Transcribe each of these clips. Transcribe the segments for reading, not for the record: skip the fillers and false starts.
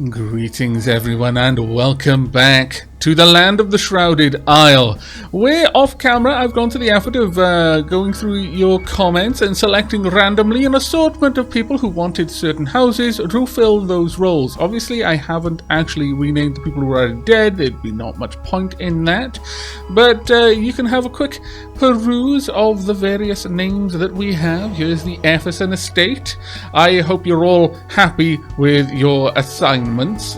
Greetings, everyone, and welcome back to the land of the Shrouded Isle, where off camera I've gone to the effort of going through your comments and selecting randomly an assortment of people who wanted certain houses to fill those roles. Obviously, I haven't actually renamed the people who are already dead. There'd be not much point in that, but you can have a quick peruse of the various names that we have. Here's the Efferson Estate. I hope you're all happy with your assignments,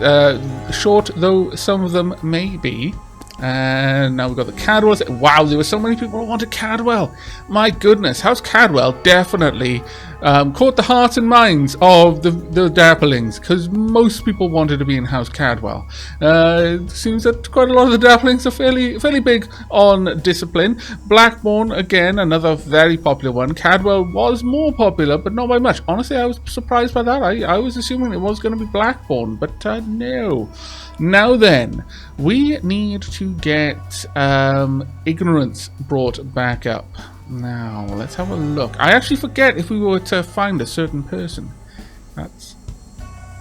short though some of them may be. And now we've got the Cadwells. Wow, there were so many people who wanted Cadwell. My goodness, House Cadwell definitely caught the hearts and minds of the Dapplings, because most people wanted to be in House Cadwell. It seems that quite a lot of the Dapplings are fairly big on discipline. Blackbourne, again, another very popular one. Cadwell was more popular, but not by much. Honestly, I was surprised by that. I was assuming it was going to be Blackbourne, but no. Now then, we need to get Ignorance brought back up. Now, let's have a look. I actually forget if we were to find a certain person. That's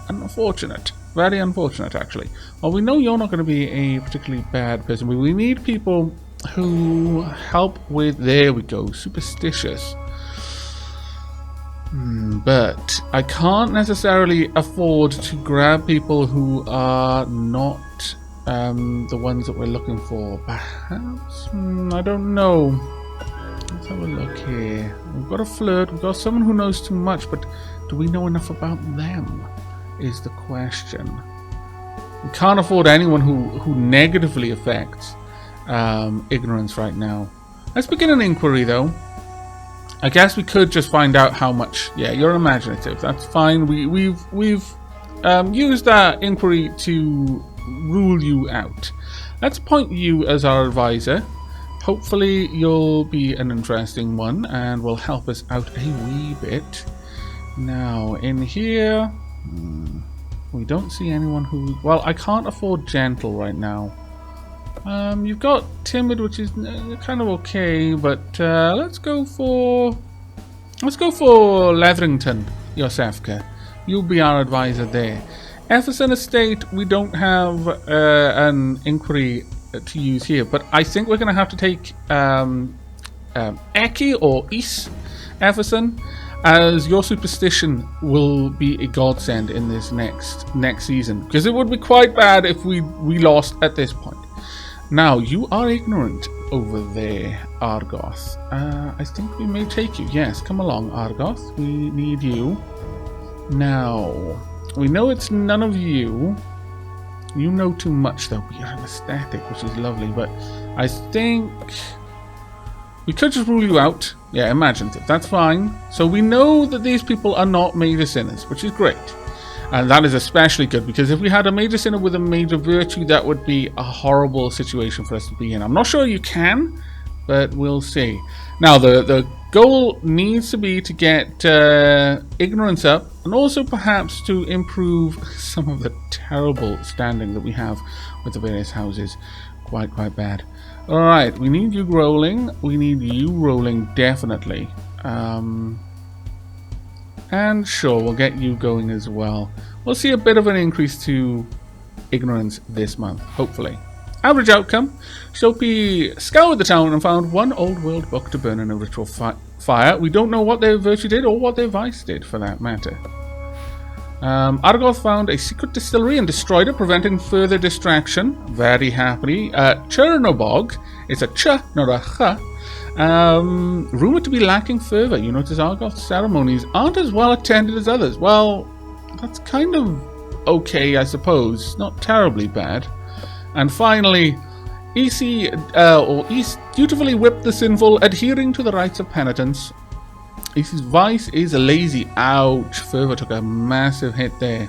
unfortunate. Very unfortunate, actually. Well, we know you're not going to be a particularly bad person, but we need people who help with... There we go. Superstitious. But I can't necessarily afford to grab people who are not the ones that we're looking for. Perhaps? I don't know. Let's have a look here. We've got a flirt. We've got someone who knows too much, but do we know enough about them? Is the question. We can't afford anyone who negatively affects ignorance right now. Let's begin an inquiry, though. I guess we could just find out how much. Yeah, you're imaginative. That's fine. We've used that inquiry to rule you out. Let's appoint you as our advisor. Hopefully, you'll be an interesting one and will help us out a wee bit. Now, in here, we don't see anyone who. Well, I can't afford gentle right now. You've got timid, which is kind of okay, but let's go for Leatherington, Yosefka. You'll be our advisor there. Efferson Estate, we don't have an inquiry to use here, but I think we're going to have to take Eki or Is Efferson, as your superstition will be a godsend in this next season, because it would be quite bad if we lost at this point. Now, you are ignorant over there, Argoth. I think we may take you. Yes, come along, Argoth. We need you. Now, we know it's none of you. You know too much, though. You're an aesthetic, which is lovely, but I think we could just rule you out. Yeah, imaginative. That's fine. So we know that these people are not major sinners, which is great. And that is especially good, because if we had a major sinner with a major virtue, that would be a horrible situation for us to be in. I'm not sure you can, but we'll see. Now, the goal needs to be to get ignorance up, and also perhaps to improve some of the terrible standing that we have with the various houses. Quite bad. Alright, we need you rolling. We need you rolling, definitely. And sure, we'll get you going as well. We'll see a bit of an increase to ignorance this month, hopefully. Average outcome. Soapy scoured the town and found one old world book to burn in a ritual fire. We don't know what their virtue did or what their vice did, for that matter. Argoth found a secret distillery and destroyed it, preventing further distraction. Very happy. Chernobog. It's a ch, not a ch. Rumored to be lacking fervor. You notice Argoth's ceremonies aren't as well attended as others. Well, that's kind of okay, I suppose. Not terribly bad. And finally, East dutifully whipped the sinful, adhering to the rites of penitence. East's vice is lazy. Ouch. Fervor took a massive hit there.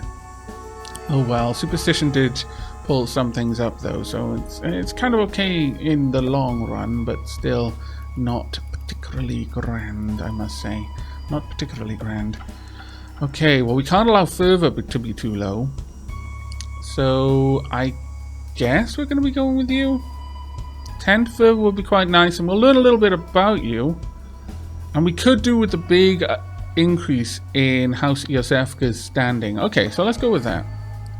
Oh well, superstition did pull some things up though, so it's kind of okay in the long run, but still not particularly grand, I must say. Not particularly grand. Okay, well, we can't allow fervor to be too low. So, I guess we're going to be going with you. 10 fervor would be quite nice, and we'll learn a little bit about you. And we could do with the big increase in House Yosefka's standing. Okay, so let's go with that.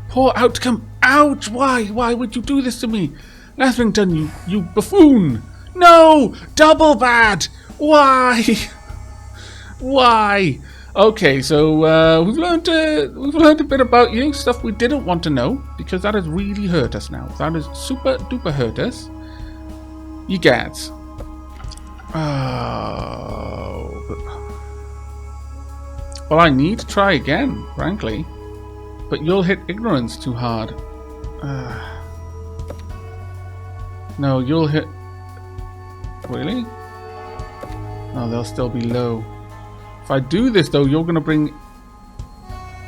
Poor outcome. Ouch! Why? Why would you do this to me? Letherington, you buffoon! No! Double bad! Why? Why? Okay, so we've learned a bit about you, stuff we didn't want to know, because that has really hurt us now. That has super duper hurt us. You gads. Oh. Well, I need to try again, frankly. But you'll hit ignorance too hard. No, you'll hit... Really? No, they'll still be low. If I do this, though, you're going to bring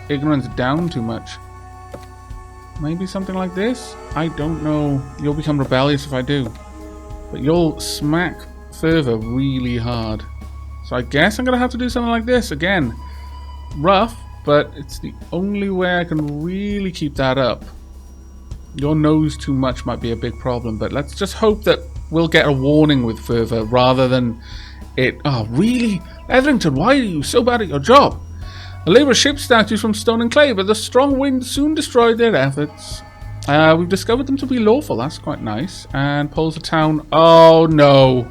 ignorance down too much. Maybe something like this? I don't know. You'll become rebellious if I do. But you'll smack Fervor really hard. So I guess I'm going to have to do something like this again. Rough, but it's the only way I can really keep that up. Your nose too much might be a big problem, but let's just hope that we'll get a warning with Fervor rather than it... Oh, really? Letherington, why are you so bad at your job? The Labour shipped statues from stone and clay, but the strong wind soon destroyed their efforts. We've discovered them to be lawful, that's quite nice. And pulls the town... Oh, no.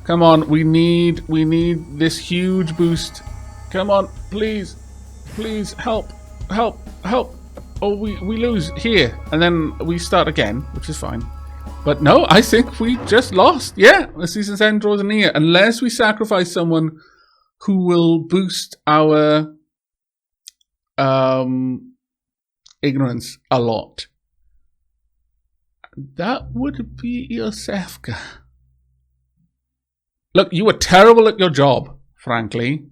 Come on, we need this huge boost. Come on, please. Please, help. Help. Help. Oh, we lose here. And then we start again, which is fine. But no, I think we just lost. Yeah, the season's end draws near. Unless we sacrifice someone who will boost our ignorance a lot. That would be Iosefka. Look, you were terrible at your job, frankly.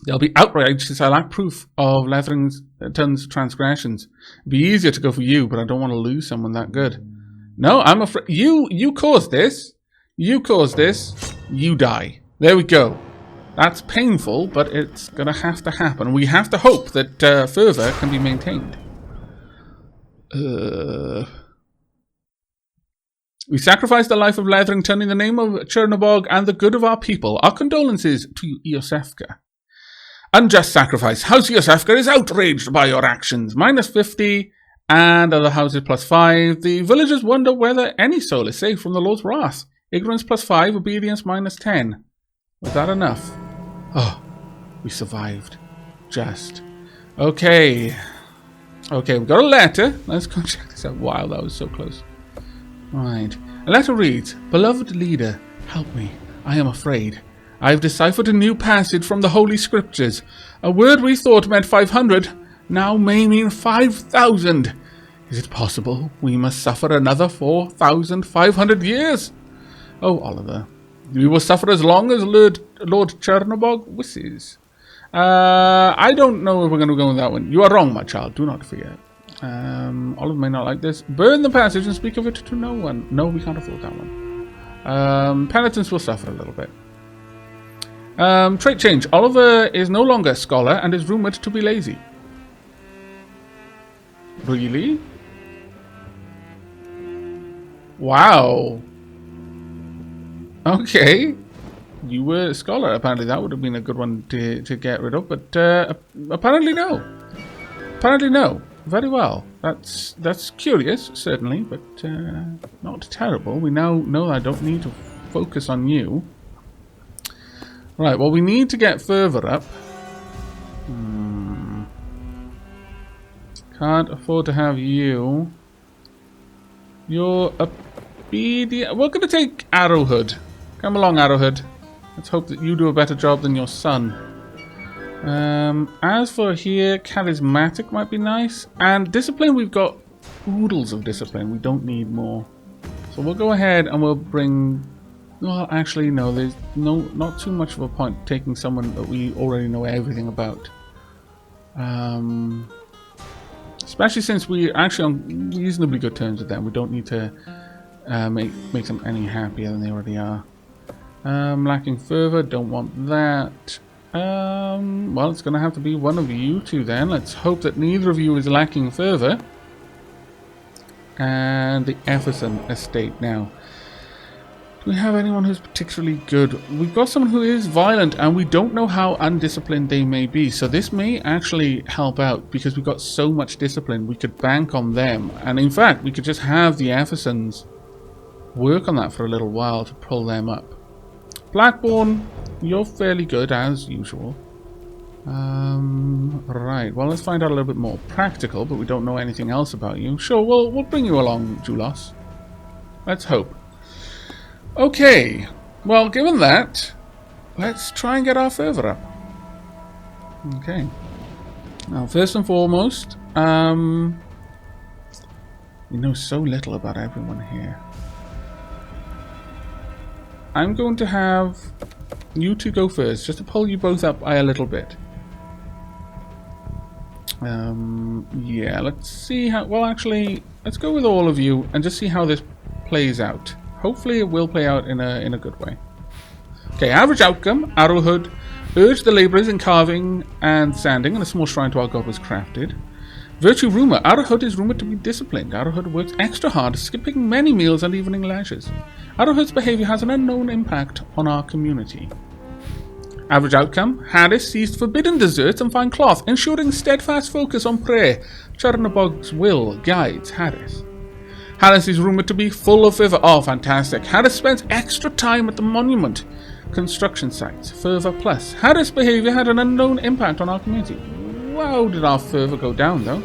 They'll be outraged since I lack proof of Letherington's transgressions. It'd be easier to go for you, but I don't want to lose someone that good. No, I'm afraid... You caused this. You caused this. You die. There we go. That's painful, but it's going to have to happen. We have to hope that Fervor can be maintained. We sacrificed the life of Letherington in the name of Chernobog and the good of our people. Our condolences to Iosefka. Unjust sacrifice. House Iosefka is outraged by your actions. -50, and other houses +5. The villagers wonder whether any soul is safe from the Lord's wrath. Ignorance +5, obedience -10. Was that enough? Oh, we survived. Just. Okay. Okay, we've got a letter. Let's go check this out. Wow, that was so close. Right. A letter reads, Beloved leader, help me. I am afraid. I have deciphered a new passage from the Holy Scriptures. A word we thought meant 500 now may mean 5,000. Is it possible we must suffer another 4,500 years? Oh, Oliver, we will suffer as long as Lord Chernobog wishes. I don't know if we're going to go with that one. You are wrong, my child. Do not fear. Oliver may not like this. Burn the passage and speak of it to no one. No, we can't afford that one. Penitence will suffer a little bit. Trait change. Oliver is no longer a scholar and is rumoured to be lazy. Really? Wow. Okay. You were a scholar. Apparently that would have been a good one to get rid of, but apparently no. Apparently no. Very well. That's curious, certainly, but not terrible. We now know I don't need to focus on you. Right, well, we need to get further up. Can't afford to have you. You're obedient. We're going to take Arrowhood. Come along, Arrowhood. Let's hope that you do a better job than your son. As for here, charismatic might be nice. And discipline, we've got oodles of discipline. We don't need more. So we'll go ahead and we'll bring... Well, actually, no. There's not too much of a point taking someone that we already know everything about. Especially since we're actually on reasonably good terms with them. We don't need to make them any happier than they already are. Lacking fervor, don't want that. Well, it's going to have to be one of you two then. Let's hope that neither of you is lacking fervor. And the Efferson estate now. Do we have anyone who's particularly good? We've got someone who is violent, and we don't know how undisciplined they may be. So this may actually help out, because we've got so much discipline. We could bank on them. And in fact, we could just have the Eversons work on that for a little while to pull them up. Blackborn, you're fairly good, as usual. Right, well, let's find out a little bit more. Practical, but we don't know anything else about you. Sure, we'll bring you along, Julos. Let's hope. Okay, well, given that, let's try and get our fervor up. Okay. Now, first and foremost, we know so little about everyone here. I'm going to have you two go first, just to pull you both up by a little bit. Yeah, let's see how... Well, actually, let's go with all of you and just see how this plays out. Hopefully it will play out in a good way. Okay, average outcome. Arrowhood urged the labourers in carving and sanding, and a small shrine to our god was crafted. Virtue rumour. Arrowhood is rumoured to be disciplined. Arrowhood works extra hard, skipping many meals and evening leisures. Arrowhood's behaviour has an unknown impact on our community. Average outcome. Harris seized forbidden desserts and fine cloth, ensuring steadfast focus on prayer. Chernabog's will guides Harris. Harris is rumoured to be full of fervour. Oh, fantastic. Harris spends extra time at the monument construction sites. Fervour plus. Harris' behaviour had an unknown impact on our community. Wow, did our fervour go down, though.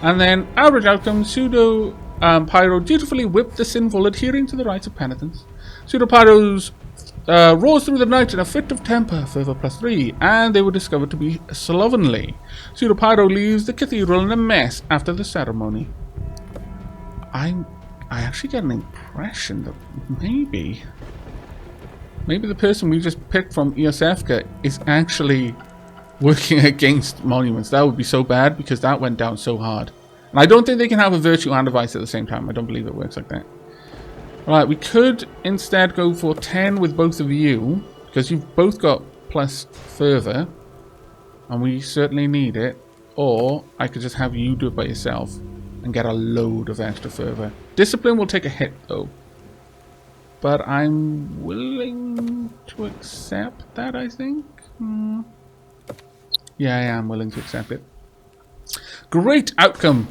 And then, average outcome. Pseudo Pyro dutifully whipped the sinful, adhering to the rites of penitence. Pseudo Pyro's rose through the night in a fit of temper. Fervour plus 3. And they were discovered to be slovenly. Pseudo Pyro leaves the cathedral in a mess after the ceremony. I actually get an impression that maybe the person we just picked from Iosefka is actually working against monuments. That would be so bad, because that went down so hard. And I don't think they can have a virtue and a vice at the same time. I don't believe it works like that. Alright, we could instead go for 10 with both of you, because you've both got plus fervour, and we certainly need it. Or I could just have you do it by yourself and get a load of extra fervour. Discipline will take a hit, though. But I'm willing to accept that, I think. Yeah, I am willing to accept it. Great outcome.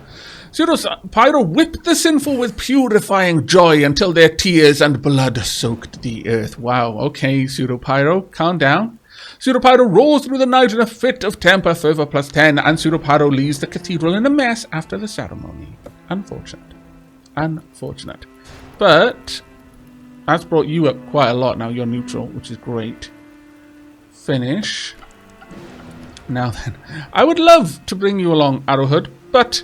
Pseudo Pyro whipped the sinful with purifying joy until their tears and blood soaked the earth. Wow, okay, Pseudo Pyro, calm down. Pseudo Pyro rolls through the night in a fit of temper, fervour plus 10, and Pseudo Pyro leaves the cathedral in a mess after the ceremony. Unfortunate. Unfortunate. But that's brought you up quite a lot now. You're neutral, which is great. Finish. Now then, I would love to bring you along, Arrowhood, but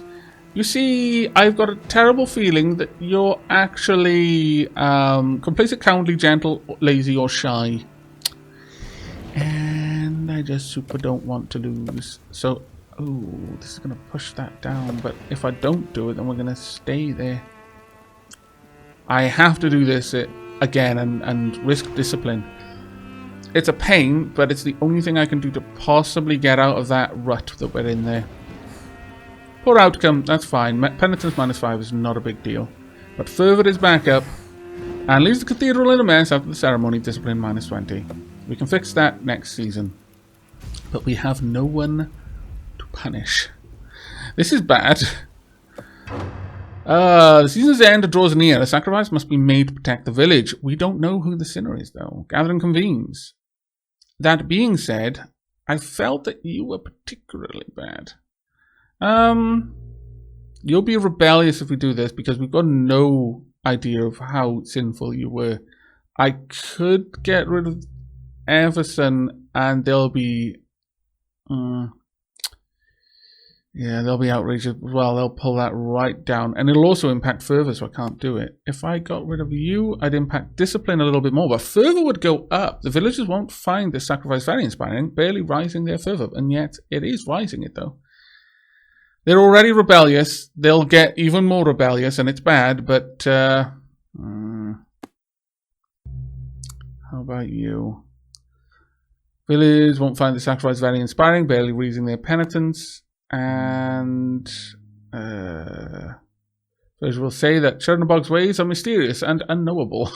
you see, I've got a terrible feeling that you're actually complacent, cowardly, gentle, lazy, or shy. And I just super don't want to lose. So, oh, this is going to push that down. But if I don't do it, then we're going to stay there. I have to do this again and risk discipline. It's a pain, but it's the only thing I can do to possibly get out of that rut that we're in there. Poor outcome, that's fine. Penitence -5 is not a big deal. But fervour is back up and leaves the cathedral in a mess after the ceremony. Discipline -20. We can fix that next season. But we have no one to punish. This is bad. The season's end draws near. A sacrifice must be made to protect the village. We don't know who the sinner is, though. Gathering convenes. That being said, I felt that you were particularly bad. You'll be rebellious if we do this, because we've got no idea of how sinful you were. I could get rid of Everson, and they'll be... yeah, they'll be outraged as well. They'll pull that right down. And it'll also impact fervour, so I can't do it. If I got rid of you, I'd impact discipline a little bit more. But fervour would go up. The villagers won't find this sacrifice very inspiring, barely rising their fervour. And yet, it is rising it, though. They're already rebellious. They'll get even more rebellious, and it's bad. But, how about you? Villagers won't find the sacrifice very inspiring, barely raising their penitence. And fervour Those will say that Chernobog's ways are mysterious and unknowable.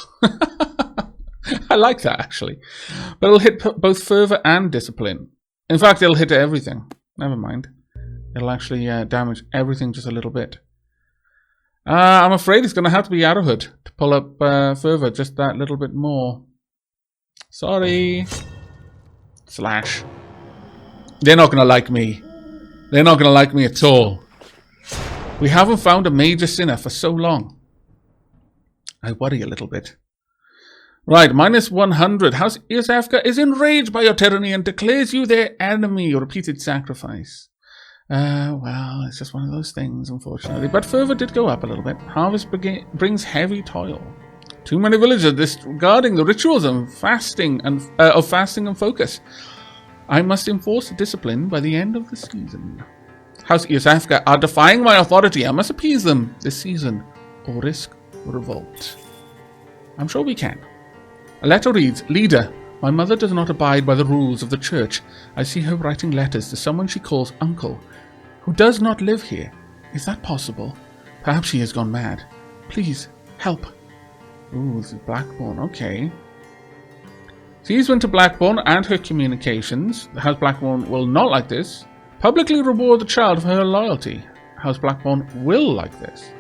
I like that, actually. But it'll hit both fervor and discipline. In fact, it'll hit everything. Never mind. It'll actually damage everything just a little bit. I'm afraid it's going to have to be Arrowhead to pull up fervor just that little bit more. Sorry. Slash. They're not going to like me. They're not going to like me at all. We haven't found a major sinner for so long. I worry a little bit. Right, minus 100. House Iosefka is enraged by your tyranny and declares you their enemy. Repeated sacrifice. Well, it's just one of those things, unfortunately. But fervor did go up a little bit. Harvest brings heavy toil. Too many villagers are disregarding the rituals of fasting and focus. I must enforce discipline by the end of the season. House Iosefka are defying my authority. I must appease them this season or risk revolt. I'm sure we can. A letter reads, Leader, my mother does not abide by the rules of the church. I see her writing letters to someone she calls uncle, who does not live here. Is that possible? Perhaps she has gone mad. Please, help. Ooh, this is Blackbourne, okay. These went to Blackbourne and her communications. House Blackbourne will not like this. Publicly reward the child for her loyalty. House Blackbourne will like this.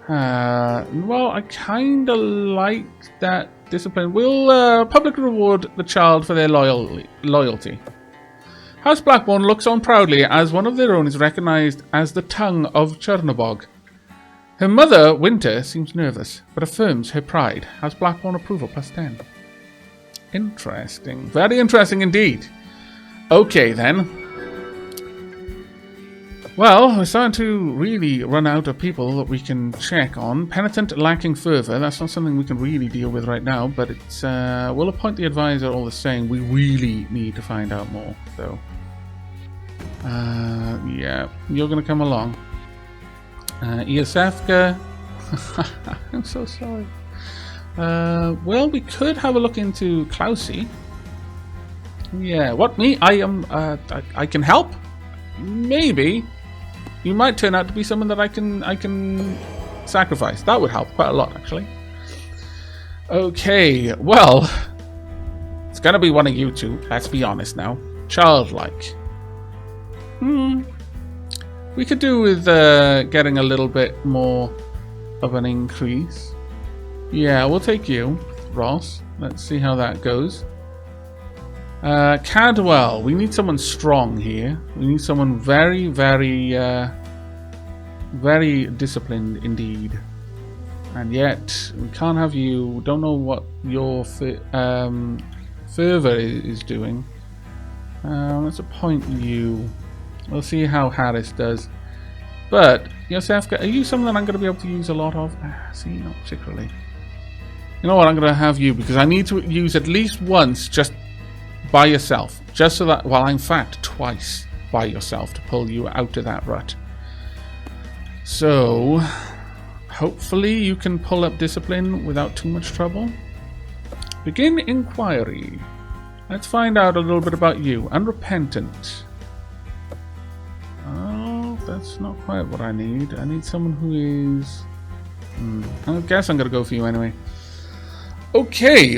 Well, I kinda like that discipline. We'll publicly reward the child for their loyalty. House Blackbourne looks on proudly as one of their own is recognized as the tongue of Chernobog. Her mother, Winter, seems nervous, but affirms her pride. House Blackbourne approval +10. Interesting. Very interesting indeed. Okay, then. Well, we're starting to really run out of people that we can check on. Penitent lacking fervor. That's not something we can really deal with right now, but it's we'll appoint the advisor all the same. We really need to find out more, though. Yeah, you're going to come along. Iosefka. I'm so sorry. Well, we could have a look into Klausi. Yeah, what, me? I can help? Maybe. You might turn out to be someone that I can sacrifice. That would help quite a lot, actually. Okay, well, it's gonna be one of you two. Let's be honest now. Childlike. We could do with getting a little bit more of an increase. Yeah, we'll take you, Ross. Let's see how that goes. Cadwell, we need someone strong here. We need someone very, very, very disciplined indeed. And yet, we can't have you. Don't know what your fervor is doing. Let's appoint you. We'll see how Harris does. But, Iosefka, are you someone that I'm going to be able to use a lot of? See, not particularly. You know what, I'm going to have you, because I need to use at least once just by yourself. Just so that, well, in fact, twice by yourself to pull you out of that rut. So, hopefully you can pull up discipline without too much trouble. Begin inquiry. Let's find out a little bit about you. Unrepentant. Oh, that's not quite what I need. I need someone who is... I guess I'm going to go for you anyway. Okay,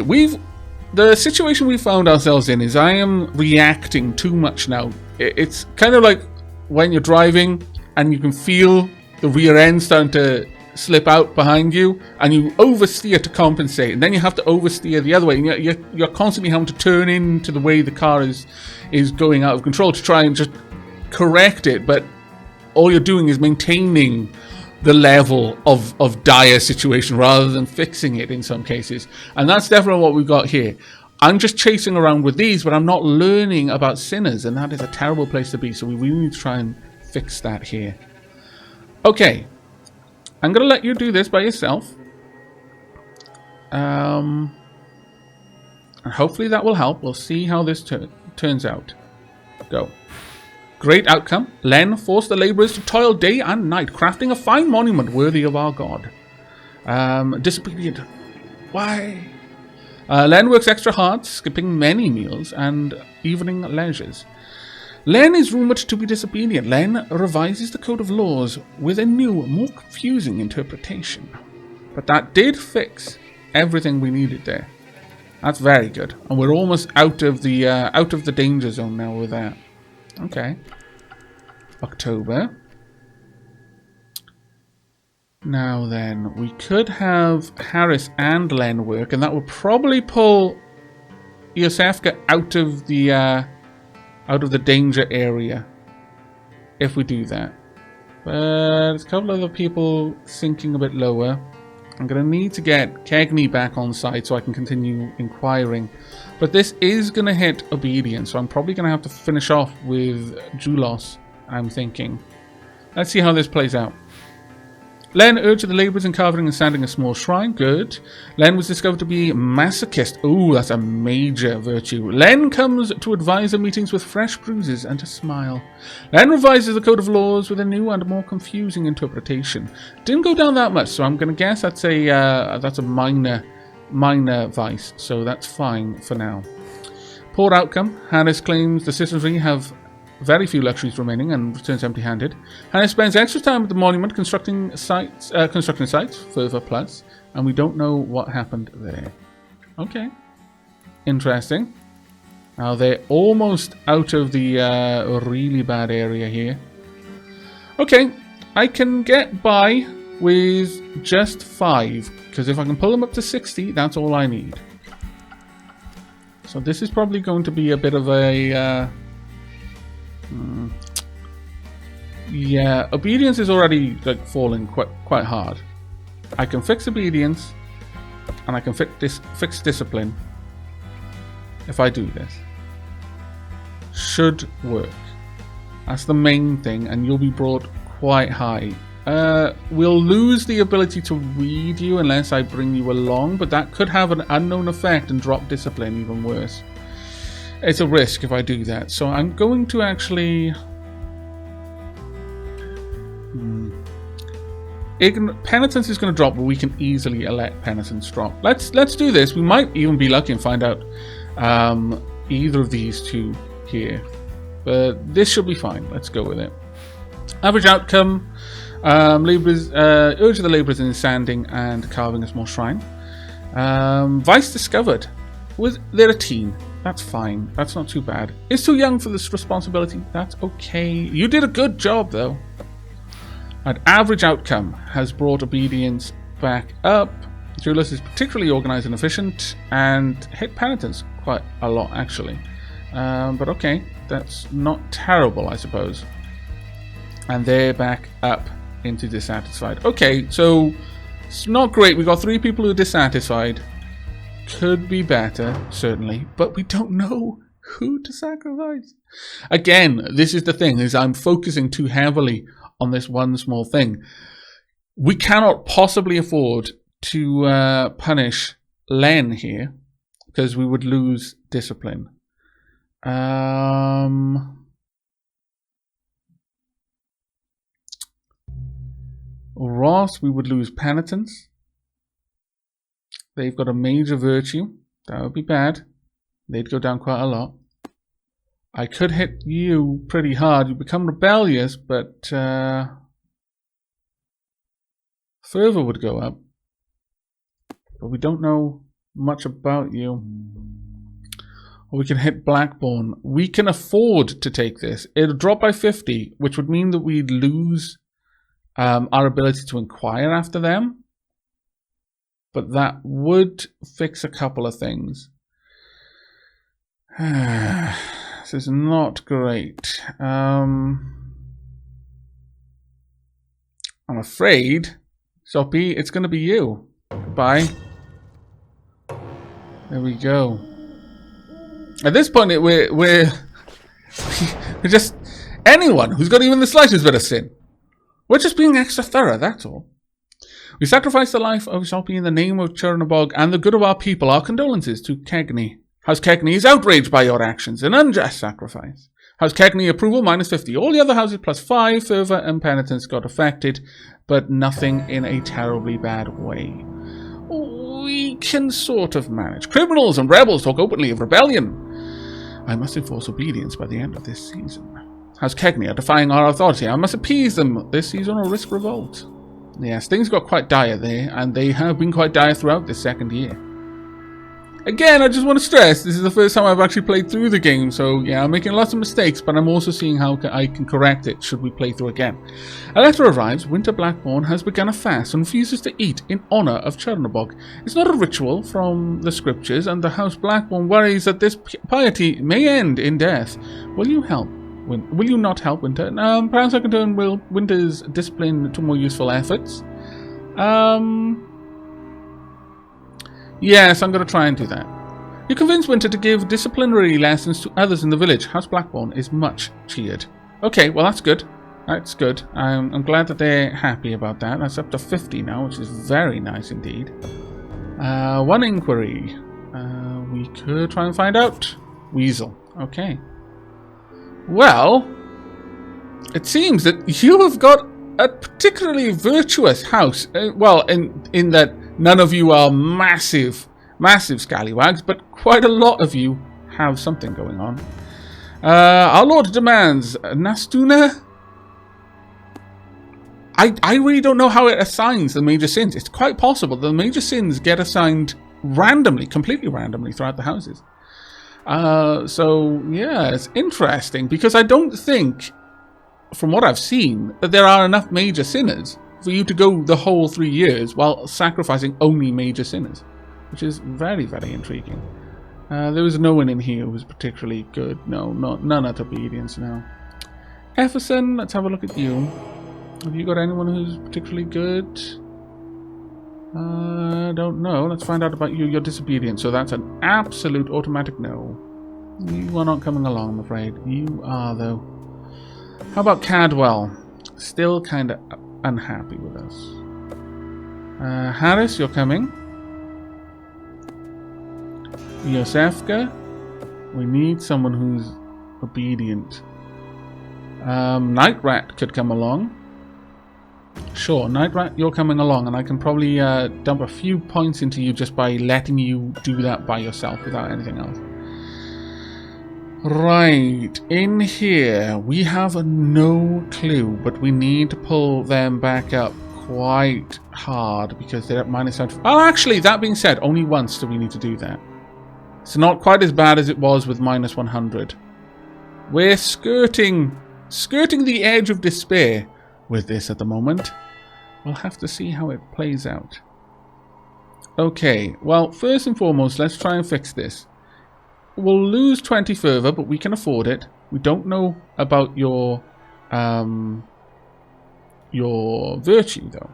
the situation we found ourselves in is I am reacting too much now. It's kind of like when you're driving and you can feel the rear end starting to slip out behind you and you oversteer to compensate, and then you have to oversteer the other way, and you're constantly having to turn into the way the car is going out of control to try and just correct it, but all you're doing is maintaining the level of dire situation rather than fixing it in some cases. And that's definitely what we've got here. I'm just chasing around with these, but I'm not learning about sinners, and that is a terrible place to be, so we really need to try and fix that here. Okay. I'm going to let you do this by yourself. And hopefully that will help. We'll see how this turns out. Go. Great outcome. Len forced the labourers to toil day and night, crafting a fine monument worthy of our god. Disobedient. Why? Len works extra hard, skipping many meals and evening leisures. Len is rumoured to be disobedient. Len revises the code of laws with a new, more confusing interpretation. But that did fix everything we needed there. That's very good. And we're almost out of the danger zone now with that. Okay. October. Now then, we could have Harris and Len work, and that would probably pull Iosefka out of the danger area if we do that. But there's a couple other people sinking a bit lower. I'm going to need to get Cagney back on site so I can continue inquiring. But this is going to hit obedience, so I'm probably going to have to finish off with Julos, I'm thinking. Let's see how this plays out. Len urged the labourers in carving and sanding a small shrine. Good. Len was discovered to be masochist. Ooh, that's a major virtue. Len comes to advisor meetings with fresh bruises and a smile. Len revises the code of laws with a new and more confusing interpretation. Didn't go down that much, so I'm going to guess that's a minor vice. So that's fine for now. Poor outcome. Harris claims the citizenry have very few luxuries remaining and returns empty-handed. Harris spends extra time at the monument constructing sites, further plus, and we don't know what happened there. Okay, interesting. Now they're almost out of the really bad area here. Okay, I can get by with just 5 because if I can pull them up to 60, that's all I need. So this is probably going to be a bit of a. Yeah, obedience is already like falling quite hard. I can fix obedience, and I can fix discipline if I do this. Should work. That's the main thing, and you'll be brought quite high. We'll lose the ability to read you unless I bring you along, but that could have an unknown effect and drop discipline even worse. It's a risk if I do that, so I'm going to actually. Penitence is going to drop, but we can easily let penitence drop. Let's do this. We might even be lucky and find out either of these two here, but this should be fine. Let's go with it. Average outcome: laborers urge the laborers in sanding and carving a small shrine. Vice discovered. They're a teen. That's fine. That's not too bad. It's too young for this responsibility. That's okay. You did a good job, though. An average outcome has brought obedience back up. Julius is particularly organized and efficient, and hit penitence quite a lot, actually. But okay, that's not terrible, I suppose. And they're back up into dissatisfied. Okay, so it's not great. We got 3 people who are dissatisfied. Could be better, certainly, but we don't know who to sacrifice. Again, this is the thing, is I'm focusing too heavily on this one small thing. We cannot possibly afford to punish Len here, because we would lose discipline. Ross, we would lose penitence. They've got a major virtue. That would be bad. They'd go down quite a lot. I could hit you pretty hard. You become rebellious, but fervor would go up. But we don't know much about you. Or we can hit Blackborn. We can afford to take this. It'll drop by 50, which would mean that we'd lose our ability to inquire after them. But that would fix a couple of things. This is not great. I'm afraid, Soppy, it's going to be you. Goodbye. There we go. At this point, we're just anyone who's got even the slightest bit of sin. We're just being extra thorough, that's all. We sacrifice the life of Soppy in the name of Chernobog and the good of our people. Our condolences to Cagney. House Cagney is outraged by your actions. An unjust sacrifice. House Cagney approval minus 50. All the other houses plus 5. Fervor and penitence got affected, but nothing in a terribly bad way. We can sort of manage. Criminals and rebels talk openly of rebellion. I must enforce obedience by the end of this season. House Kegney are defying our authority. I must appease them this season or risk revolt. Yes, things got quite dire there, and they have been quite dire throughout this second year. Again, I just want to stress, this is the first time I've actually played through the game, so yeah, I'm making lots of mistakes, but I'm also seeing how I can correct it should we play through again. A letter arrives. Winter Blackborn has begun a fast and refuses to eat in honour of Chernobog. It's not a ritual from the scriptures, and the House Blackborn worries that this piety may end in death. Will you help? Will you not help, Winter? Perhaps I can turn Winter's discipline to more useful efforts. Yes, I'm going to try and do that. You convince Winter to give disciplinary lessons to others in the village. House Blackborn is much cheered. Okay, well that's good. That's good. I'm glad that they're happy about that. That's up to 50 now, which is very nice indeed. One inquiry. We could try and find out. Weasel. Okay. Well, it seems that you have got a particularly virtuous house. Well, in that none of you are massive scallywags, but quite a lot of you have something going on. Our Lord demands Nastuna. I really don't know how it assigns the major sins. It's quite possible the major sins get assigned randomly, completely randomly throughout the houses. So yeah, it's interesting because I don't think, from what I've seen, that there are enough major sinners for you to go the whole 3 years while sacrificing only major sinners, which is very, very intriguing. There was no one in here who was particularly good. No, none at obedience, no. Efferson, let's have a look at you. Have you got anyone who's particularly good? Don't know. Let's find out about you. You're disobedient, so that's an absolute automatic no. You are not coming along, I'm afraid. You are, though. How about Cadwell? Still kind of unhappy with us. Harris, you're coming. Yosefka, we need someone who's obedient. Night Rat could come along. Sure, Night Rat, you're coming along, and I can probably dump a few points into you just by letting you do that by yourself without anything else. Right, in here we have no clue, but we need to pull them back up quite hard because they're at -10. Oh, actually, that being said, only once do we need to do that. It's not quite as bad as it was with -100. We're skirting the edge of despair with this at the moment. We'll have to see how it plays out. Okay, well, first and foremost, let's try and fix this. We'll lose 20 further, but we can afford it. We don't know about your virtue, though.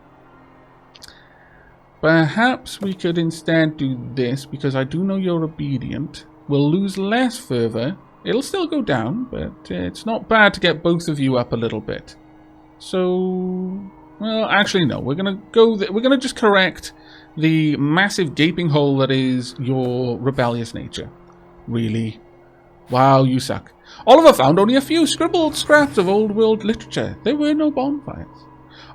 Perhaps we could instead do this, because I do know you're obedient. We'll lose less further. It'll still go down, but it's not bad to get both of you up a little bit. So, well, actually no. We're gonna go. We're gonna just correct the massive gaping hole that is your rebellious nature. Really? Wow, you suck. Oliver found only a few scribbled scraps of old world literature. There were no bonfires.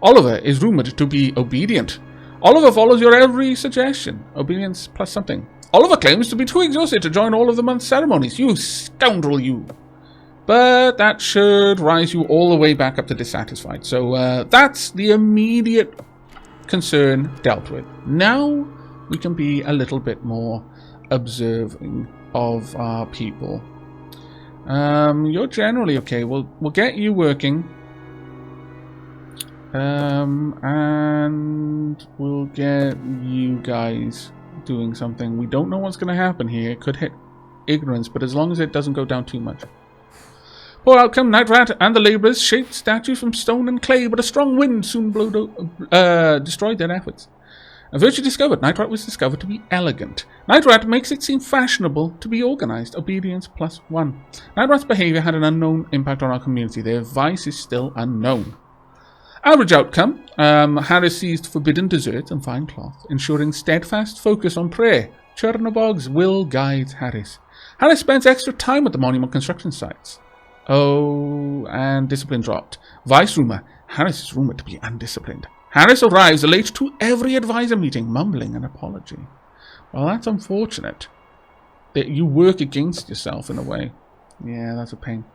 Oliver is rumored to be obedient. Oliver follows your every suggestion. Obedience plus something. Oliver claims to be too exhausted to join all of the month's ceremonies. You scoundrel, you. But that should rise you all the way back up to dissatisfied. So that's the immediate concern dealt with. Now we can be a little bit more observing of our people. You're generally okay. We'll get you working. And we'll get you guys doing something. We don't know what's going to happen here. It could hit ignorance, but as long as it doesn't go down too much. Poor outcome, Night Rat and the labourers shaped statues from stone and clay, but a strong wind soon destroyed their efforts. A virtue discovered. Night Rat was discovered to be elegant. Night Rat makes it seem fashionable to be organised. Obedience +1. Night Rat's behaviour had an unknown impact on our community. Their vice is still unknown. Average outcome. Harris seized forbidden desserts and fine cloth, ensuring steadfast focus on prayer. Chernobog's will guides Harris. Harris spends extra time at the monument construction sites. Oh, and discipline dropped. Vice rumour. Harris is rumoured to be undisciplined. Harris arrives late to every advisor meeting, mumbling an apology. Well, that's unfortunate that you work against yourself in a way. Yeah, that's a pain.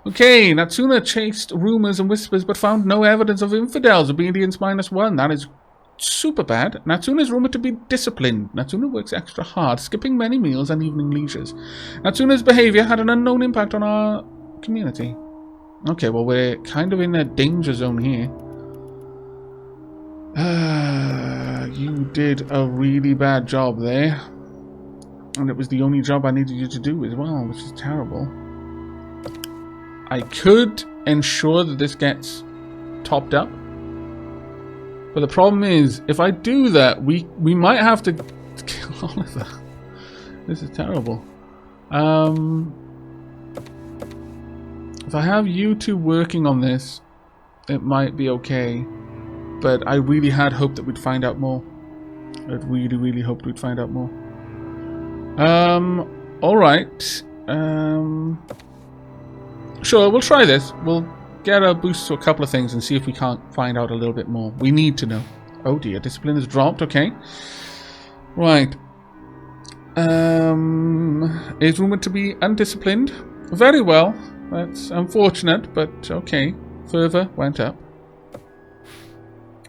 Okay, Natsuna chased rumors and whispers but found no evidence of infidels. Obedience -1. That is super bad. Natsuna is rumored to be disciplined. Natsuna works extra hard, skipping many meals and evening leisures. Natsuna's behavior had an unknown impact on our community. Okay, well, we're kind of in a danger zone here. You did a really bad job there. And it was the only job I needed you to do as well, which is terrible. I could ensure that this gets topped up. But the problem is, if I do that, we might have to kill Oliver. This is terrible. If I have you two working on this, it might be okay. But I really had hoped that we'd find out more. I'd really, really hoped we'd find out more. Alright. Sure, we'll try this. We'll get a boost to a couple of things and see if we can't find out a little bit more. We need to know. Oh dear, discipline has dropped. Okay. Right. Is rumored to be undisciplined. Very well. That's unfortunate, but okay. Fervor went up.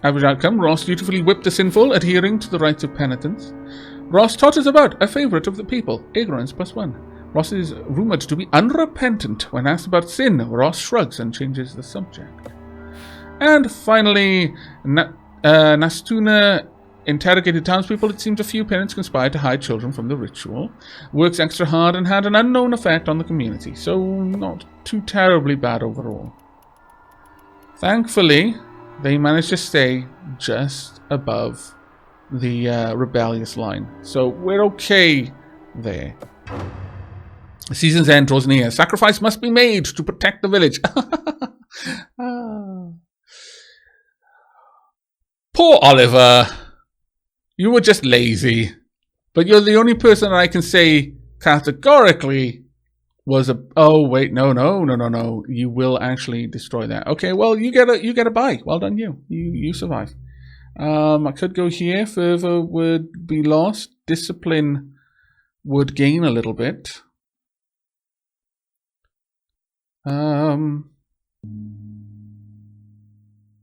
Average outcome. Ross dutifully whipped the sinful, adhering to the rites of penitence. Ross totters about, a favourite of the people. Ignorance +1. Ross is rumoured to be unrepentant. When asked about sin, Ross shrugs and changes the subject. And finally, Nastuna interrogated townspeople. It seems a few parents conspired to hide children from the ritual. Works extra hard and had an unknown effect on the community. So not too terribly bad overall. Thankfully, they managed to stay just above the rebellious line. So we're okay there. The season's end draws near. Sacrifice must be made to protect the village. Poor Oliver. You were just lazy. But you're the only person that I can say categorically was a... Oh, wait, no. You will actually destroy that. Okay, well, you get a bye. Well done, you. You survive. I could go here. Fervor would be lost. Discipline would gain a little bit.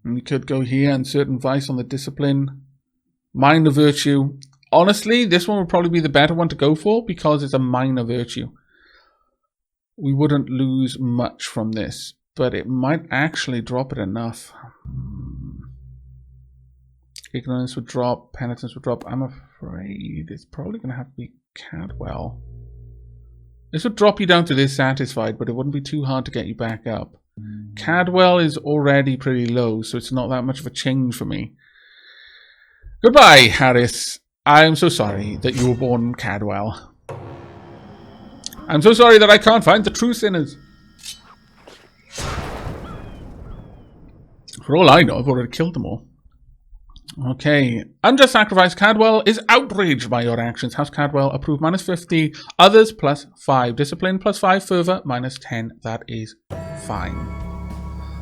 We could go here and certain vice on the discipline. Minor virtue. Honestly, this one would probably be the better one to go for because it's a minor virtue. We wouldn't lose much from this, but it might actually drop it enough. Ignorance would drop, penitence would drop. I'm afraid it's probably going to have to be Cadwell. This would drop you down to dissatisfied, but it wouldn't be too hard to get you back up. Cadwell is already pretty low, so it's not that much of a change for me. Goodbye, Harris. I'm so sorry that you were born Cadwell. I'm so sorry that I can't find the true sinners. For all I know, I've already killed them all. Okay. Unjust sacrifice. Cadwell is outraged by your actions. House Cadwell approved -50. Others +5. Discipline +5. Fervor -10. That is fine.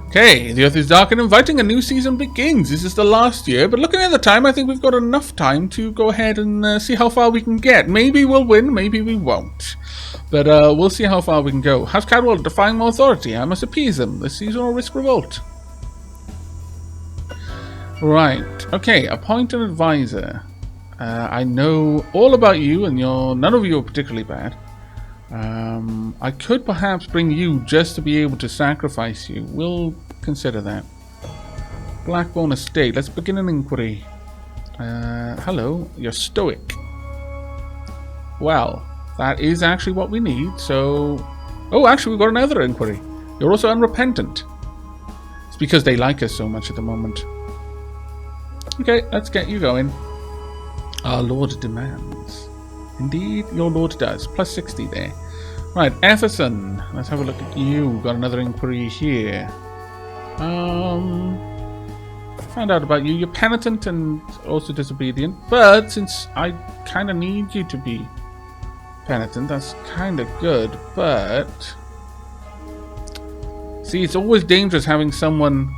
Okay. The earth is dark and inviting. A new season begins. This is the last year, but looking at the time, I think we've got enough time to go ahead and see how far we can get. Maybe we'll win. Maybe we won't. But we'll see how far we can go. House Cadwell defying my authority. I must appease them. The season will risk revolt. Right. Okay. Appoint an advisor. I know all about you, and none of you are particularly bad. I could perhaps bring you just to be able to sacrifice you. We'll consider that. Blackbone Estate. Let's begin an inquiry. Hello. You're stoic. Well, that is actually what we need. So, oh, actually, we've got another inquiry. You're also unrepentant. It's because they like us so much at the moment. Okay, let's get you going. Our Lord demands. Indeed, your Lord does. +60 there. Right, Efferson. Let's have a look at you. Got another inquiry here. Found out about you. You're penitent and also disobedient. But since I kind of need you to be penitent, that's kind of good. But see, it's always dangerous having someone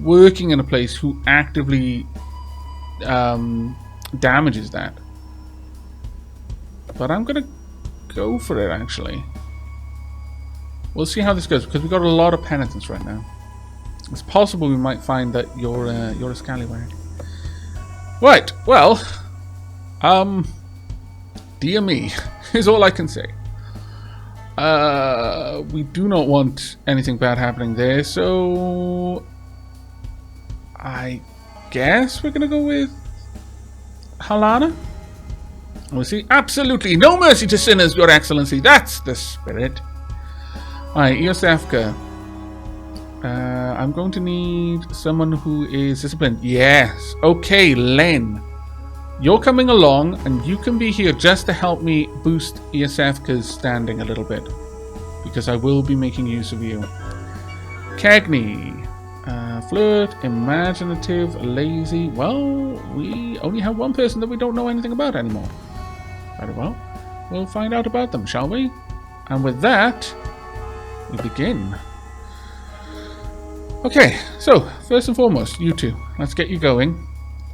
working in a place who actively damages that. But I'm gonna go for it, actually. We'll see how this goes, because we've got a lot of penitence right now. It's possible we might find that you're a scallywag. Right, well, dear me, is all I can say. We do not want anything bad happening there, so I guess we're gonna go with Halana. We'll see. Absolutely no mercy to sinners, Your Excellency. That's the spirit. Alright, Iosefka. I'm going to need someone who is disciplined. Yes. Okay, Len. You're coming along, and you can be here just to help me boost Iosefka's standing a little bit. Because I will be making use of you. Cagney. Flirt, imaginative, lazy. Well, we only have one person that we don't know anything about anymore. Very well. We'll find out about them, shall we? And with that, we begin. Okay, so first and foremost, you two, let's get you going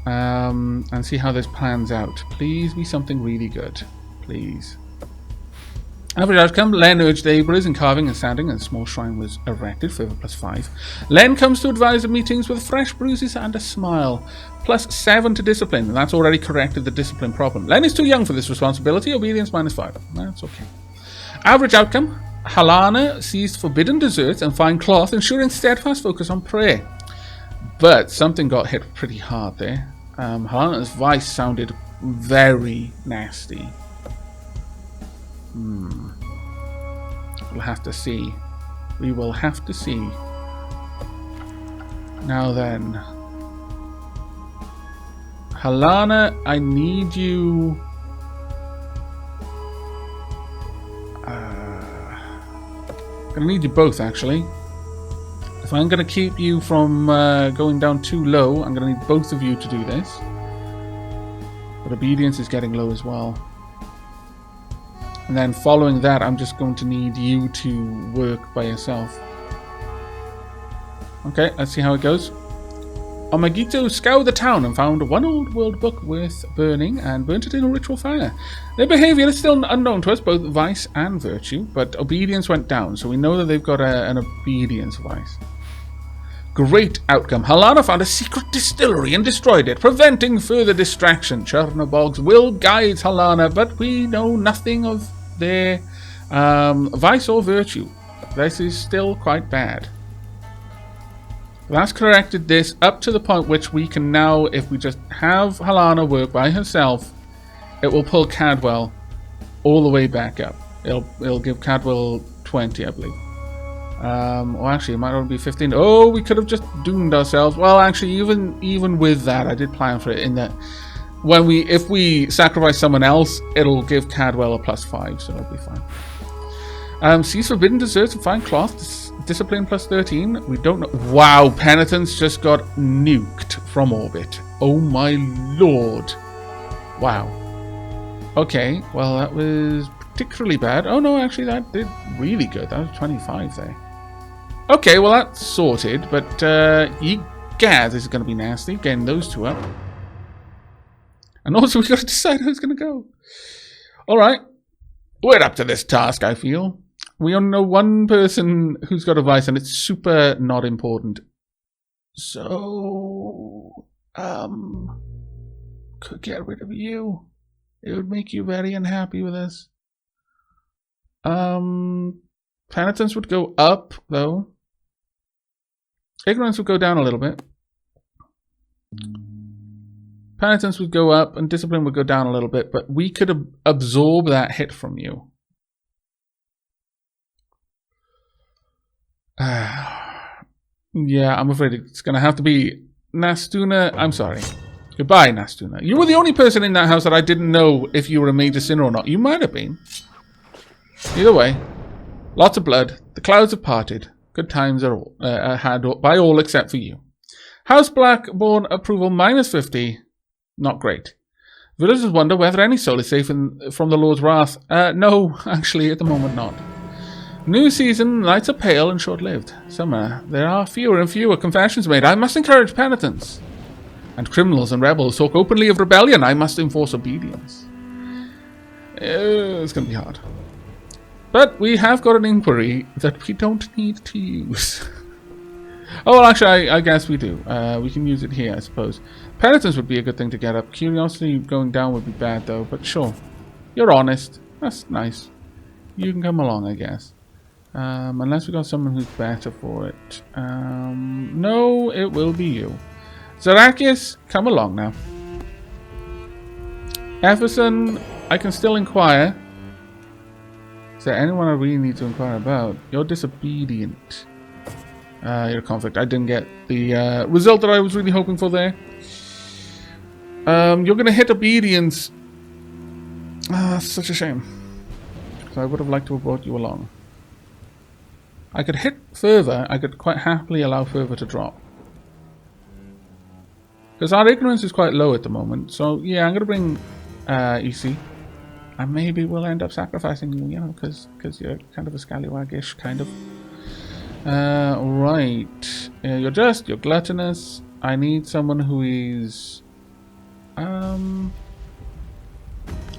and see how this plans out. Please be something really good. Please. Average outcome, Len urged labourers in carving and sanding, and a small shrine was erected, further +5. Len comes to advisor meetings with fresh bruises and a smile, +7 to discipline, and that's already corrected the discipline problem. Len is too young for this responsibility, obedience -5. That's okay. Average outcome, Halana seized forbidden desserts and fine cloth, ensuring steadfast focus on prayer. But something got hit pretty hard there. Halana's vice sounded very nasty. We'll have to see. We will have to see. Now then. Halana, I need you... I'm gonna need you both, actually. If I'm gonna keep you from going down too low, I'm gonna need both of you to do this. But obedience is getting low as well. And then following that, I'm just going to need you to work by yourself. Okay, let's see how it goes. Omagito scoured the town and found one old world book worth burning and burnt it in a ritual fire. Their behaviour is still unknown to us, both vice and virtue, but obedience went down, so we know that they've got an obedience vice. Great outcome. Halana found a secret distillery and destroyed it, preventing further distraction. Chernobog's will guides Halana, but we know nothing of their vice or virtue. This is still quite bad. That's corrected this up to the point which we can now, if we just have Halana work by herself, it will pull Cadwell all the way back up. It'll give Cadwell 20, I believe. Well, actually, it might only be 15. Oh, we could have just doomed ourselves. Well, actually, even with that, I did plan for it in that if we sacrifice someone else, it'll give Cadwell a +5, so it'll be fine. Seize forbidden desserts and fine cloth. Discipline +13. We don't know. Wow, penitence just got nuked from orbit. Oh my lord. Wow. Okay, well, that was particularly bad. Oh no, actually, that did really good. That was 25 there. Okay, well, that's sorted, but egad, this is going to be nasty, getting those two up. And also, we've got to decide who's going to go. Alright, we're up to this task, I feel. We only know one person who's got a vice, and it's super not important. So, could get rid of you. It would make you very unhappy with us. Penitence would go up, though. Ignorance would go down a little bit. Penitence would go up, and discipline would go down a little bit, but we could absorb that hit from you. Yeah, I'm afraid it's going to have to be Nastuna. I'm sorry. Goodbye, Nastuna. You were the only person in that house that I didn't know if you were a major sinner or not. You might have been. Either way, lots of blood. The clouds have parted. Good times are had by all except for you. House Blackborn approval -50. Not great. Villagers wonder whether any soul is safe from the Lord's wrath. No, actually, at the moment not. New season, nights are pale and short-lived. Summer, there are fewer and fewer confessions made. I must encourage penitence. And criminals and rebels talk openly of rebellion. I must enforce obedience. It's going to be hard. But we have got an inquiry that we don't need to use. Oh, well, actually, I guess we do. We can use it here, I suppose. Penitence would be a good thing to get up. Curiosity going down would be bad, though. But sure. You're honest. That's nice. You can come along, I guess. Unless we got someone who's better for it. No, it will be you. Zarakis, come along now. Efferson, I can still inquire. Is there anyone I really need to inquire about? You're disobedient. You're a conflict. I didn't get the result that I was really hoping for there. You're going to hit obedience. Such a shame. So I would have liked to have brought you along. I could hit further. I could quite happily allow further to drop. Because our ignorance is quite low at the moment. So yeah, I'm going to bring EC. And maybe we'll end up sacrificing you, you know, because you're kind of a scallywag-ish, kind of. Right. You're gluttonous. I need someone who is...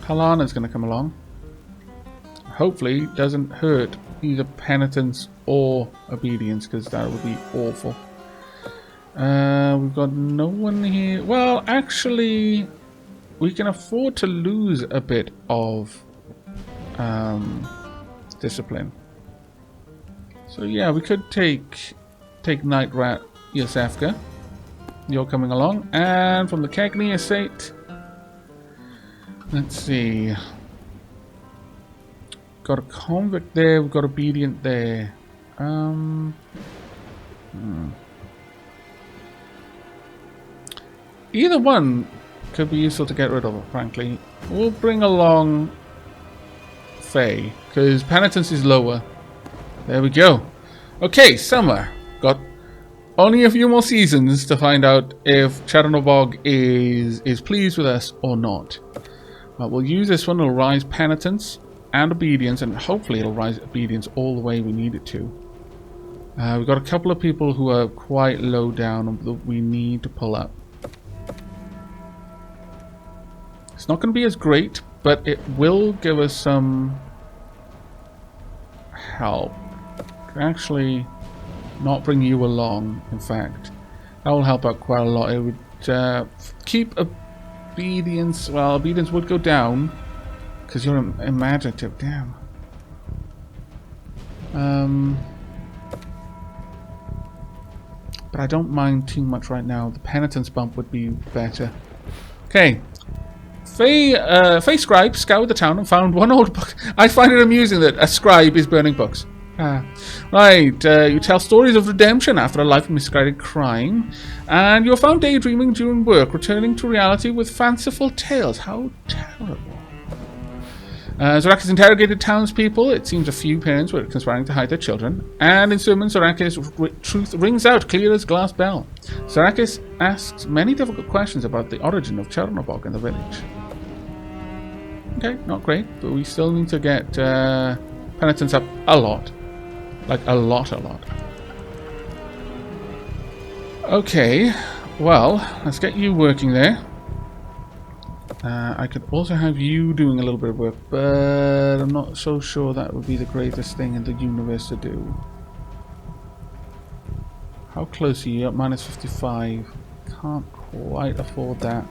Halana's going to come along. Hopefully doesn't hurt either penitence or obedience, because that would be awful. We've got no one here. Well, actually, we can afford to lose a bit of discipline. So yeah, we could take Night Rat Yosefka. You're coming along. And from the Cagney estate, let's see. Got a convict there, we've got obedient there. Either one could be useful to get rid of, frankly. We'll bring along Faye, because penitence is lower. There we go. Okay, Summer. Got only a few more seasons to find out if Chernobog is pleased with us or not. We'll use this one, it'll rise penitence and obedience, and hopefully it'll rise obedience all the way we need it to. We've got a couple of people who are quite low down that we need to pull up. It's not going to be as great, but it will give us some help. Can actually not bring you along, in fact. That will help out quite a lot. It would keep obedience. Well, obedience would go down because you're imaginative. Damn. But I don't mind too much right now. The penitence bump would be better. Okay. Faye Scribe scoured the town and found one old book. I find it amusing that a scribe is burning books. Right, you tell stories of redemption after a life of misguided crime, and you're found daydreaming during work, returning to reality with fanciful tales. How terrible. Zarakis interrogated townspeople. It seems a few parents were conspiring to hide their children. And in sermons, Zarakis' truth rings out clear as glass bell. Zarakis asks many difficult questions about the origin of Chernobog and the village. Okay, not great, but we still need to get penitence up a lot. Like a lot. Okay, well, let's get you working there. I could also have you doing a little bit of work, but I'm not so sure that would be the greatest thing in the universe to do. How close are you? At minus 55. Can't quite afford that.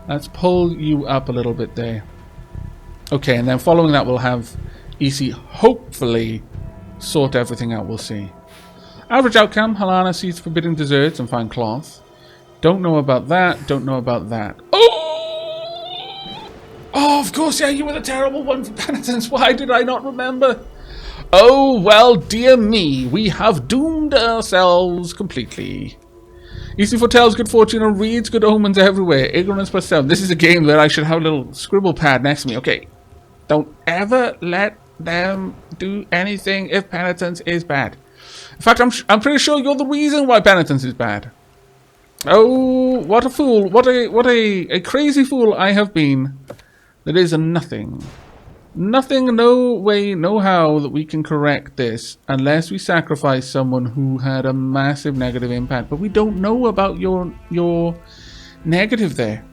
Let's pull you up a little bit there. Okay, and then following that we'll have EC hopefully sort everything out, we'll see. Average outcome, Halana sees forbidden desserts and fine cloth. Don't know about that, don't know about that. Oh, of course, yeah, you were the terrible one for penitence. Why did I not remember? Oh, well, dear me, we have doomed ourselves completely. EC foretells good fortune and reads good omens everywhere. Ignorance +7. This is a game that I should have a little scribble pad next to me. Okay, don't ever let them do anything if penitence is bad. In fact, I'm pretty sure you're the reason why penitence is bad. Oh, what a fool. What a crazy fool I have been. There is nothing, no way, no how that we can correct this unless we sacrifice someone who had a massive negative impact. But we don't know about your negative there.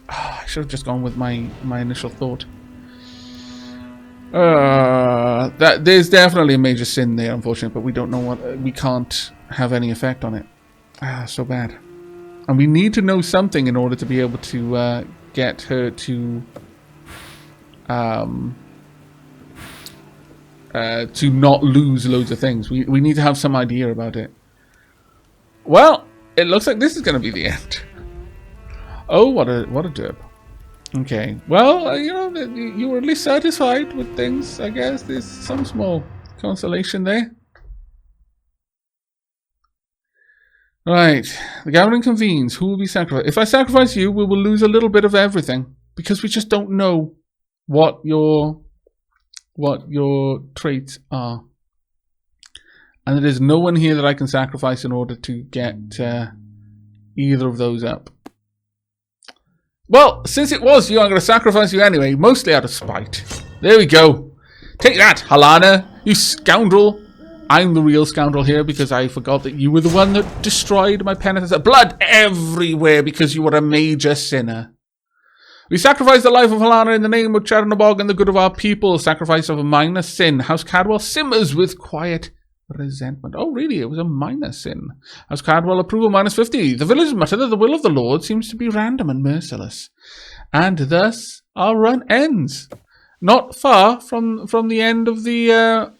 I should have just gone with my initial thought. There's definitely a major sin there, unfortunately, but we don't know what. We can't have any effect on it. So bad. And we need to know something in order to be able to get her to not lose loads of things. We need to have some idea about it. Well, it looks like this is going to be the end. Oh, what a derp. Okay, well, you know, you were at least satisfied with things, I guess. There's some small consolation there. Right, the gathering convenes. Who will be sacrificed? If I sacrifice you, we will lose a little bit of everything, because we just don't know what your traits are. And there is no one here that I can sacrifice in order to get either of those up. Well, since it was you, I'm going to sacrifice you anyway, mostly out of spite. There we go. Take that, Halana, you scoundrel. I'm the real scoundrel here because I forgot that you were the one that destroyed my penitence. Blood everywhere because you were a major sinner. We sacrifice the life of Halana in the name of Chernobog and the good of our people. Sacrifice of a minor sin. House Cadwell simmers with quiet resentment. Oh, really? It was a minor sin. House Cadwell approval -50. The villagers mutter that the will of the Lord seems to be random and merciless. And thus our run ends. Not far from the end of the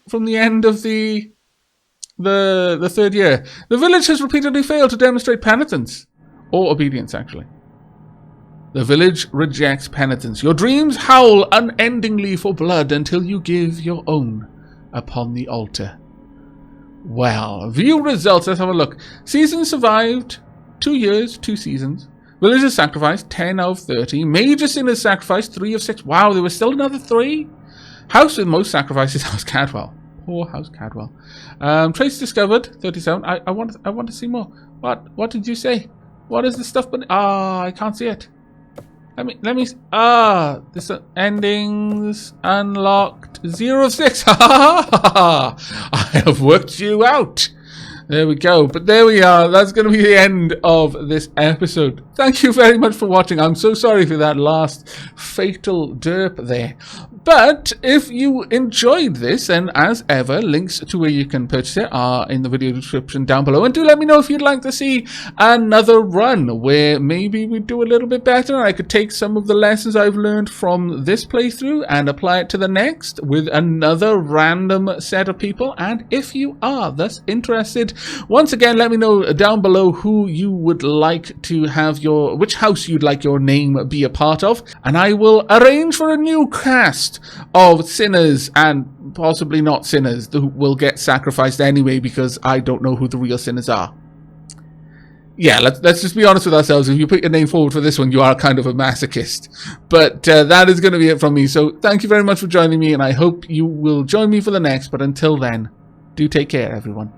third year. The village has repeatedly failed to demonstrate penitence. Or obedience, actually. The village rejects penitence. Your dreams howl unendingly for blood until you give your own upon the altar. Well, view results. Let's have a look. Season survived 2 years, 2 seasons. Villagers sacrificed 10 out of 30. Major sinners sacrificed 3 of 6. Wow, there was still another 3. House with most sacrifices, House Cadwell. Poor House Cadwell. Trace discovered 37. I want to see more. What did you say? What is the stuff? But I can't see it. Let me. This endings unlocked 0 of 6. Ha ha ha! I have worked you out. There we go. But there we are. That's going to be the end of this episode. Thank you very much for watching. I'm so sorry for that last fatal derp there. But if you enjoyed this, then as ever, links to where you can purchase it are in the video description down below. And do let me know if you'd like to see another run where maybe we do a little bit better. I could take some of the lessons I've learned from this playthrough and apply it to the next with another random set of people. And if you are thus interested, once again, let me know down below who you would like to have which house you'd like your name be a part of. And I will arrange for a new cast of sinners and possibly not sinners who will get sacrificed anyway because I don't know who the real sinners are. Yeah, let's just be honest with ourselves. If you put your name forward for this one, you are kind of a masochist. But that is going to be it from me. So thank you very much for joining me, and I hope you will join me for the next. But until then, do take care, everyone.